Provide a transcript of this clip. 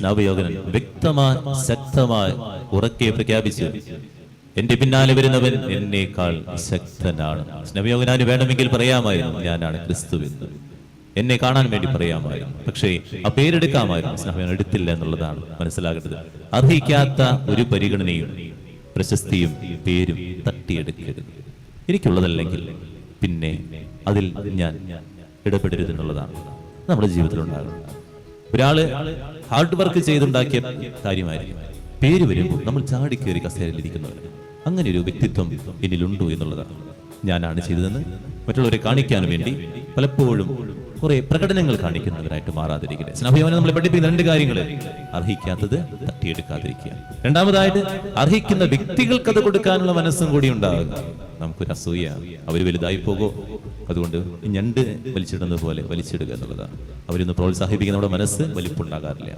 നവയോഗനൻ വ്യക്തമായി ശക്തമായി ഉറക്കെ പ്രഖ്യാപിച്ചു, എന്റെ പിന്നാലെ വരുന്നവൻ എന്നേക്കാൾ ശക്തനാണ്. നവയോഗനാന് വേണമെങ്കിൽ പറയാമായിരുന്നു ഞാനാണ് ക്രിസ്തുവെന്ന്, എന്നെ കാണാൻ വേണ്ടി പറയാമായിരുന്നു. പക്ഷേ ആ പേരെടുക്കാമായിരുന്നു. സ്നേഹം എടുത്തില്ല എന്നുള്ളതാണ് മനസ്സിലാകേണ്ടത്. അർഹിക്കാത്ത ഒരു പരിഗണനയും പ്രശസ്തിയും പേരും തട്ടിയെടുക്കരുത്. എനിക്കുള്ളതല്ലെങ്കിൽ പിന്നെ അതിൽ ഞാൻ ഇടപെടരുതെന്നുള്ളതാണ് നമ്മുടെ ജീവിതത്തിൽ ഉണ്ടാകുന്നത്. ഒരാള് ഹാർഡ് വർക്ക് ചെയ്തുണ്ടാക്കിയ കാര്യമായിരിക്കും, പേര് വരുമ്പോൾ നമ്മൾ ചാടിക്കേറി കസേരയിലിരിക്കുന്നവർ. അങ്ങനെ ഒരു വ്യക്തിത്വം എന്നിലുണ്ടോ എന്നുള്ളതാണ്. ഞാനാണ് ചെയ്തതെന്ന് മറ്റുള്ളവരെ കാണിക്കാൻ വേണ്ടി പലപ്പോഴും കുറെ പ്രകടനങ്ങൾ കാണിക്കുന്നവരായിട്ട് മാറാതിരിക്കുക. സ്നേഹയോനെ നമ്മളെ പഠിപ്പിക്കുന്ന രണ്ട് കാര്യങ്ങൾ: അർഹിക്കാത്തത് തട്ടിയെടുക്കാതിരിക്കുക. രണ്ടാമതായിട്ട് അർഹിക്കുന്ന വ്യക്തികൾക്ക് അത് കൊടുക്കാനുള്ള മനസ്സും കൂടി ഉണ്ടാകുക. നമുക്കൊരു അസൂയ, അവർ വലുതായി പോകോ, അതുകൊണ്ട് ഞണ്ട് വലിച്ചിടുന്നത് പോലെ വലിച്ചിടുക എന്നുള്ളതാണ്. അവരൊന്ന് പ്രോത്സാഹിപ്പിക്കുന്ന നമ്മുടെ മനസ്സ് വലിപ്പുണ്ടാകാറില്ല.